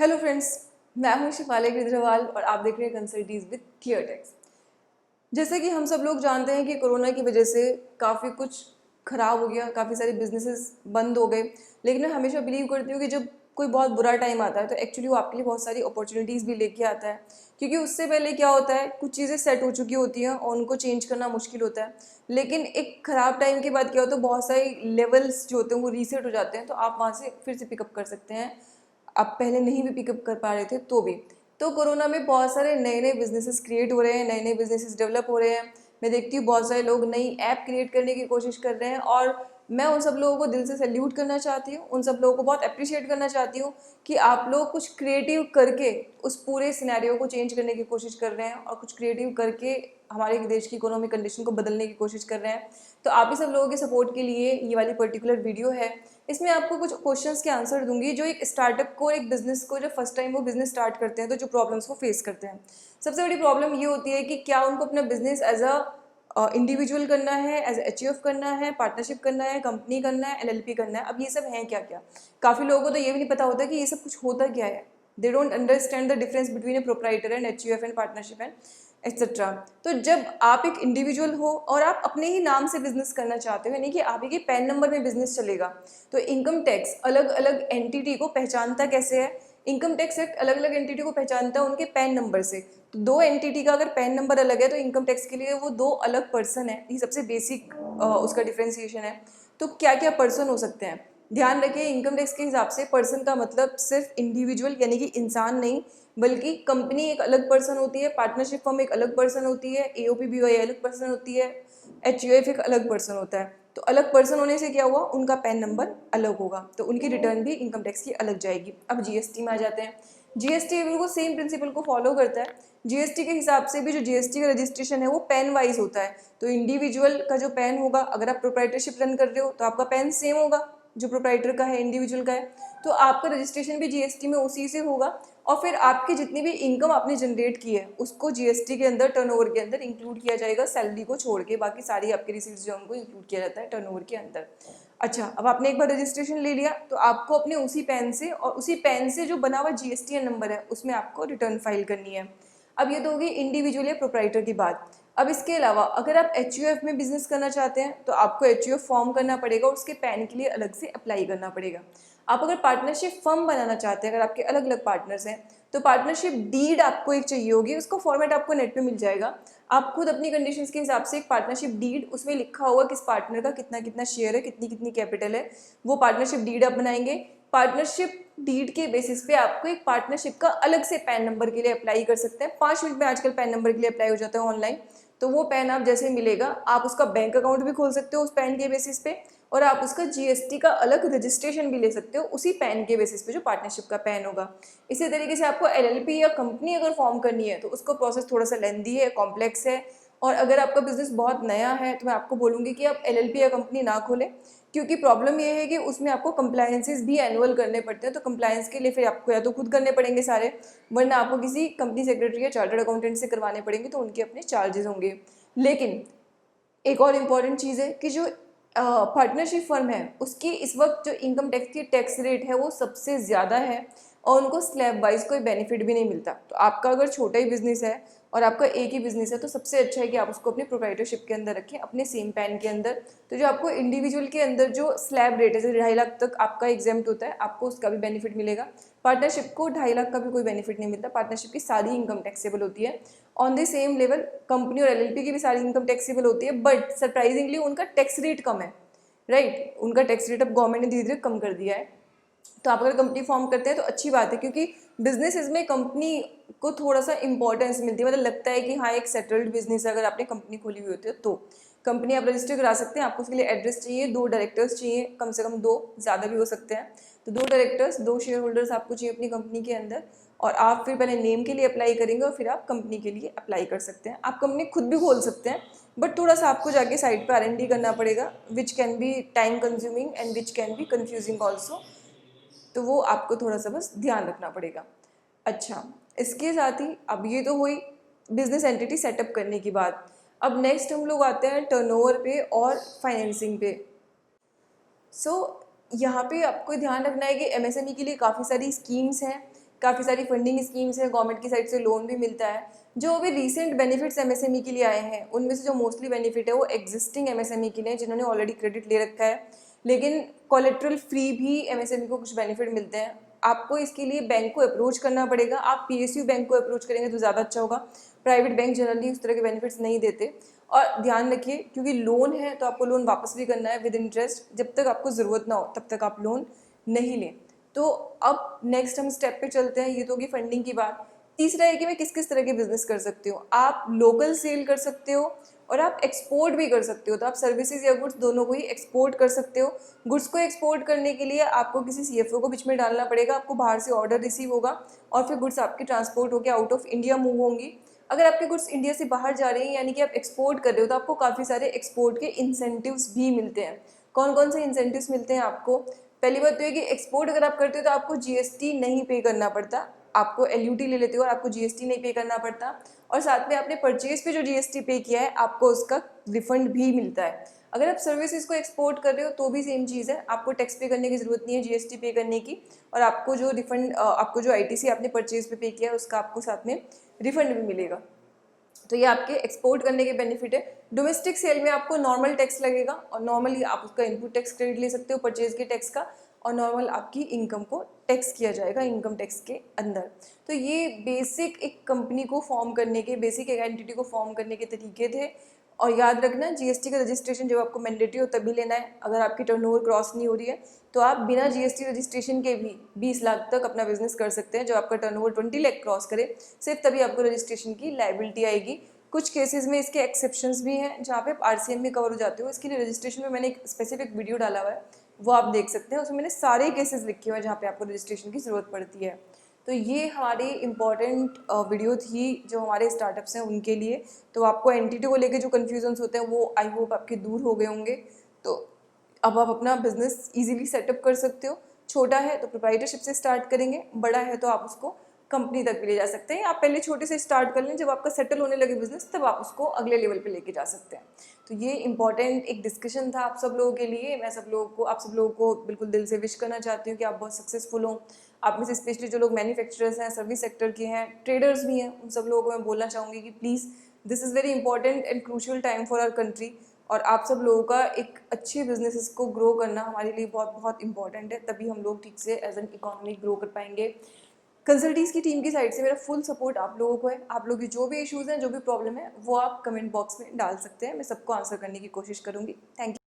Hello friends, मैं हूं शिफाली गिजरवाल और आप देख रहे हैं कंसल्टीज विद क्लियरटेक्स। जैसे कि हम सब लोग जानते हैं कि कोरोना की वजह से काफ़ी कुछ ख़राब हो गया, काफ़ी सारे बिजनेसेस बंद हो गए। लेकिन मैं हमेशा बिलीव करती हूँ कि जब कोई बहुत बुरा टाइम आता है तो एक्चुअली वो आपके लिए बहुत सारी अपॉर्चुनिटीज़ भी लेके आता है, क्योंकि उससे पहले क्या होता है, कुछ चीज़ें सेट हो चुकी होती हैं और उनको चेंज करना मुश्किल होता है। लेकिन एक ख़राब टाइम के बाद क्या होता है, बहुत सारे लेवल्स जो होते हैं वो रीसेट हो जाते हैं, तो आप वहाँ से फिर से पिकअप कर सकते हैं। आप पहले नहीं भी पिकअप कर पा रहे थे तो भी। तो कोरोना में बहुत सारे नए नए बिजनेसेस क्रिएट हो रहे हैं, नए नए बिजनेसेस डेवलप हो रहे हैं। मैं देखती हूँ बहुत सारे लोग नई ऐप क्रिएट करने की कोशिश कर रहे हैं और मैं उन सब लोगों को दिल से सैल्यूट करना चाहती हूँ, उन सब लोगों को बहुत अप्रिशिएट करना चाहती हूँ कि आप लोग कुछ क्रिएटिव करके उस पूरे सिनेरियो को चेंज करने की कोशिश कर रहे हैं और कुछ क्रिएटिव करके हमारे देश की इकोनॉमिक कंडीशन को बदलने की कोशिश कर रहे हैं। तो आप ही सब लोगों के सपोर्ट के लिए ये वाली पर्टिकुलर वीडियो है। इसमें आपको कुछ क्वेश्चंस के आंसर दूंगी जो एक स्टार्टअप को, एक बिजनेस को, जब फर्स्ट टाइम वो बिजनेस स्टार्ट करते हैं तो जो प्रॉब्लम्स वो फेस करते हैं। सबसे बड़ी प्रॉब्लम ये होती है कि क्या उनको अपना बिजनेस एज अ इंडिविजुअल करना है, एज एचयूएफ करना है, पार्टनरशिप करना है, कंपनी करना है, एलएलपी करना है। अब ये सब है क्या क्या, काफ़ी लोगों को तो ये भी नहीं पता होता कि ये सब कुछ होता क्या है। They don't understand the difference between A proprietor and HUF and partnership and etcetera. तो जब आप एक इंडिविजुअल हो और आप अपने ही नाम से बिजनेस करना चाहते हो, यानी कि आप ही के पैन नंबर में बिजनेस चलेगा, तो इनकम टैक्स अलग अलग एंटिटी को पहचानता कैसे है? इनकम टैक्स एक्ट अलग अलग एंटिटी को पहचानता है उनके पैन नंबर से। तो दो एंटिटी का अगर पैन नंबर अलग है तो इनकम टैक्स के लिए वो दो अलग पर्सन है। ये सबसे बेसिक उसका डिफ्रेंसिएशन है। तो क्या क्या पर्सन हो सकते हैं, ध्यान रखिए। इनकम टैक्स के हिसाब से पर्सन का मतलब सिर्फ इंडिविजुअल यानी कि इंसान नहीं, बल्कि कंपनी एक अलग पर्सन होती है, पार्टनरशिप फर्म एक अलग पर्सन होती है, एओपी बीओआई अलग पर्सन होती है, एचयूएफ एक अलग पर्सन होता है। तो अलग पर्सन होने से क्या हुआ, उनका पैन नंबर अलग होगा, तो उनकी रिटर्न भी इनकम टैक्स की अलग जाएगी। अब जीएसटी में आ जाते हैं। जीएसटी बिल्कुल सेम प्रिंसिपल को फॉलो करता है। जीएसटी के हिसाब से भी जो जीएसटी का रजिस्ट्रेशन है वो पैन वाइज होता है। तो इंडिविजुअल का जो पैन होगा, अगर आप प्रोप्राइटरशिप रन कर रहे हो तो आपका पैन सेम होगा जो प्रोप्राइटर का है, इंडिविजुअल का है। तो आपका रजिस्ट्रेशन भी जीएसटी में उसी से होगा। और फिर आपकी जितनी भी इनकम आपने जनरेट की है उसको जीएसटी के अंदर, टर्नओवर के अंदर इंक्लूड किया जाएगा, सैलरी को छोड़ के। बाकी सारी आपकी रिसीट्स जो है उनको इंक्लूड किया जाता है टर्नओवर के अंदर। अच्छा, अब आपने एक बार रजिस्ट्रेशन ले लिया तो आपको अपने उसी पैन से और उसी पैन से जो बना हुआ जीएसटीएन नंबर है उसमें आपको रिटर्न फाइल करनी है। अब ये तो होगी इंडिविजुअल या प्रोप्राइटर की बात। अब इसके अलावा अगर आप एचयूएफ में बिजनेस करना चाहते हैं तो आपको एचयूएफ फॉर्म करना पड़ेगा और उसके पैन के लिए अलग से अप्लाई करना पड़ेगा। आप अगर पार्टनरशिप फर्म बनाना चाहते हैं, अगर आपके अलग अलग पार्टनर्स हैं, तो पार्टनरशिप डीड आपको एक चाहिए होगी। उसका फॉर्मेट आपको नेट पे मिल जाएगा। आप खुद अपनी कंडीशंस के हिसाब से एक पार्टनरशिप डीड, उसमें लिखा होगा किस पार्टनर का कितना कितना शेयर है, कितनी कितनी कैपिटल है, वो पार्टनरशिप डीड आप बनाएंगे। पार्टनरशिप डीड के बेसिस पे आपको एक पार्टनरशिप का अलग से पैन नंबर के लिए अप्लाई कर सकते हैं। 5 मिनट में आजकल पैन नंबर के लिए अप्लाई हो जाता है ऑनलाइन। तो वो पैन आप जैसे मिलेगा, आप उसका बैंक अकाउंट भी खोल सकते हो उस पैन के बेसिस पे, और आप उसका जीएसटी का अलग रजिस्ट्रेशन भी ले सकते हो उसी पैन के बेसिस पे जो पार्टनरशिप का पैन होगा। इसी तरीके से आपको एलएलपी या कंपनी अगर फॉर्म करनी है तो उसको प्रोसेस थोड़ा सा लेंदी है, कॉम्प्लेक्स है। और अगर आपका बिजनेस बहुत नया है तो मैं आपको बोलूँगी कि आप एलएलपी या कंपनी ना खोलें, क्योंकि प्रॉब्लम ये है कि उसमें आपको कंप्लायंसेस भी एनुअल करने पड़ते हैं। तो कंप्लायंस के लिए फिर आपको या तो खुद करने पड़ेंगे सारे, वरना आपको किसी कंपनी सेक्रेटरी या चार्टर्ड अकाउंटेंट से करवाने पड़ेंगे, तो उनके अपने चार्जेस होंगे। लेकिन एक और इम्पॉर्टेंट चीज़ है कि जो पार्टनरशिप फर्म है उसकी इस वक्त जो इनकम टैक्स की टैक्स रेट है वो सबसे ज़्यादा है और उनको स्लैब वाइज कोई बेनिफिट भी नहीं मिलता। तो आपका अगर छोटा ही बिजनेस है और आपका एक ही बिजनेस है तो सबसे अच्छा है कि आप उसको अपने प्रोप्राइटरशिप के अंदर रखें, अपने सेम पैन के अंदर। तो जो आपको इंडिविजुअल के अंदर जो स्लैब रेट है, जैसे 2.5 लाख तक आपका एग्जाम्प्ट होता है, आपको उसका भी बेनिफिट मिलेगा। पार्टनरशिप को 2.5 लाख का भी कोई बेनिफिट नहीं मिलता। पार्टनरशिप की सारी इनकम टैक्सेबल होती है। On the same level company और एलएलपी की भी सारी इनकम टैक्सेबल होती है, बट सरप्राइजिंगली उनका टैक्स रेट कम है। राइट, उनका टैक्स रेट अब गवर्नमेंट ने धीरे धीरे कम कर दिया है। तो आप अगर कंपनी फॉर्म करते हैं तो अच्छी बात है, क्योंकि बिजनेस में कंपनी को थोड़ा सा इंपॉर्टेंस मिलती है। मतलब लगता है कि हाँ एक सेटल्ड बिजनेस है अगर आपने कंपनी खोली हुई होती है तो। कंपनी आप रजिस्टर करा सकते हैं। आपको उसके लिए एड्रेस चाहिए, 2 डायरेक्टर्स चाहिए, कम से कम 2, ज़्यादा भी हो सकते हैं। तो 2 डायरेक्टर्स, 2 शेयर होल्डर्स आपको चाहिए अपनी कंपनी के अंदर। और आप फिर पहले नेम के लिए अप्लाई करेंगे और फिर आप कंपनी के लिए अप्लाई कर सकते हैं। आप कंपनी खुद भी खोल सकते हैं, बट थोड़ा सा आपको जाके साइट पे R&D करना पड़ेगा, which can be time consuming and which can be confusing also. तो वो आपको थोड़ा सा बस ध्यान रखना पड़ेगा। अच्छा, इसके साथ ही अब ये तो हुई बिजनेस एंटिटी सेटअप करने की बात। अब नेक्स्ट हम लोग आते हैं टर्नओवर पे और फाइनेंसिंग पे। यहाँ पे आपको ध्यान रखना है कि एमएसएमई के लिए काफ़ी सारी स्कीम्स हैं, काफ़ी सारी फंडिंग स्कीम्स हैं, गवर्नमेंट की साइड से लोन भी मिलता है। जो अभी रिसेंट बेनिफिट्स एमएसएमई के लिए आए हैं उनमें से जो मोस्टली बेनिफिट है वो एग्जिस्टिंग एमएसएमई के लिए, जिन्होंने ऑलरेडी क्रेडिट ले रखा है, लेकिन कोलेट्रल फ्री भी एमएसएमई को कुछ बेनिफिट मिलते हैं। आपको इसके लिए बैंक को अप्रोच करना पड़ेगा। आप पीएसयू बैंक को अप्रोच करेंगे तो ज़्यादा अच्छा होगा। प्राइवेट बैंक जनरली उस तरह के बेनिफिट्स नहीं देते। और ध्यान रखिए, क्योंकि लोन है तो आपको लोन वापस भी करना है विद इंटरेस्ट। जब तक आपको ज़रूरत ना हो तब तक आप लोन नहीं लें। तो अब नेक्स्ट हम स्टेप पे चलते हैं। ये तो होगी फंडिंग की बात। तीसरा है कि मैं किस किस तरह के बिजनेस कर सकती हूँ। आप लोकल सेल कर सकते हो और आप एक्सपोर्ट भी कर सकते हो। तो आप सर्विसेज या गुड्स दोनों को ही एक्सपोर्ट कर सकते हो। गुड्स को एक्सपोर्ट करने के लिए आपको किसी सीएफओ को बीच में डालना पड़ेगा, आपको बाहर से ऑर्डर रिसीव होगा और फिर गुड्स आपकी ट्रांसपोर्ट होकर आउट ऑफ इंडिया मूव होंगी। अगर आपके गुड्स इंडिया से बाहर जा रही हैं, यानी कि आप एक्सपोर्ट कर रहे हो, तो आपको काफ़ी सारे एक्सपोर्ट के इंसेंटिव्स भी मिलते हैं। कौन कौन से इंसेंटिव्स मिलते हैं आपको? पहली बात तो है कि एक्सपोर्ट अगर आप करते हो तो आपको जीएसटी नहीं पे करना पड़ता। आपको एलयूटी ले लेते हो और आपको जीएसटी नहीं पे करना पड़ता। और साथ में आपने परचेज पे जो जीएसटी पे किया है आपको उसका रिफंड भी मिलता है। अगर आप सर्विसेज को एक्सपोर्ट कर रहे हो तो भी सेम चीज़ है, आपको टैक्स पे करने की ज़रूरत नहीं है जीएसटी पे करने की। और आपको जो रिफंड, आपको जो आईटीसी आपने परचेज पे किया है उसका आपको साथ में रिफंड भी मिलेगा। तो ये आपके एक्सपोर्ट करने के बेनिफिट है। डोमेस्टिक सेल में आपको नॉर्मल टैक्स लगेगा और नॉर्मली आप उसका इनपुट टैक्स क्रेडिट ले सकते हो परचेज के टैक्स का, और नॉर्मल आपकी इनकम को टैक्स किया जाएगा इनकम टैक्स के अंदर। तो ये बेसिक एक कंपनी को फॉर्म करने के, बेसिक एक एंटिटी को फॉर्म करने के तरीके थे। और याद रखना, जीएसटी का रजिस्ट्रेशन जब आपको मैंडेटरी हो तभी लेना है। अगर आपकी टर्नओवर क्रॉस नहीं हो रही है तो आप बिना जीएसटी रजिस्ट्रेशन के भी 20 लाख तक अपना बिजनेस कर सकते हैं। जब आपका टर्नओवर 20 लाख क्रॉस करे सिर्फ तभी आपको रजिस्ट्रेशन की लायबिलिटी आएगी। कुछ केसेस में इसके एक्सेप्शंस भी हैं जहाँ पे आप आरसीएम में कवर हो जाते हो। इसके लिए रजिस्ट्रेशन में मैंने एक स्पेसिफिक वीडियो डाला हुआ है, वो आप देख सकते हैं। उसमें मैंने सारे केसेस लिखे हुए हैं जहाँ पे आपको रजिस्ट्रेशन की ज़रूरत पड़ती है। तो ये हमारी इम्पॉर्टेंट वीडियो थी जो हमारे स्टार्टअप्स हैं उनके लिए। तो आपको एंटिटी को लेके जो कन्फ्यूजन्स होते हैं वो आई होप आपके दूर हो गए होंगे। तो अब आप अपना बिजनेस इजीली सेटअप कर सकते हो। छोटा है तो प्रोप्राइटरशिप से स्टार्ट करेंगे, बड़ा है तो आप उसको कंपनी तक भी ले जा सकते हैं। आप पहले छोटे से स्टार्ट कर लें, जब आपका सेटल होने लगे बिजनेस तब आप उसको अगले लेवल पे लेके जा सकते हैं। तो ये इंपॉर्टेंट एक डिस्कशन था आप सब लोगों के लिए। मैं आप सब लोगों को बिल्कुल दिल से विश करना चाहती हूँ कि आप बहुत सक्सेसफुल हों। आप में से स्पेशली जो लोग मैन्युफैक्चरर्स हैं, सर्विस सेक्टर के हैं, ट्रेडर्स भी हैं, उन सब लोगों को मैं बोलना चाहूँगी कि please this is very important and crucial time for our country. और आप सब लोगों का एक अच्छे बिजनेसेस को ग्रो करना हमारे लिए बहुत बहुत इंपॉर्टेंट है। तभी हम लोग ठीक से एज एन इकोनॉमी ग्रो कर पाएंगे। कंसल्टीज की टीम की साइड से मेरा फुल सपोर्ट आप लोगों को है। आप लोग की जो भी इश्यूज़ हैं, जो भी प्रॉब्लम है, वो आप कमेंट बॉक्स में डाल सकते हैं। मैं सबको आंसर करने की कोशिश करूँगी। Thank you.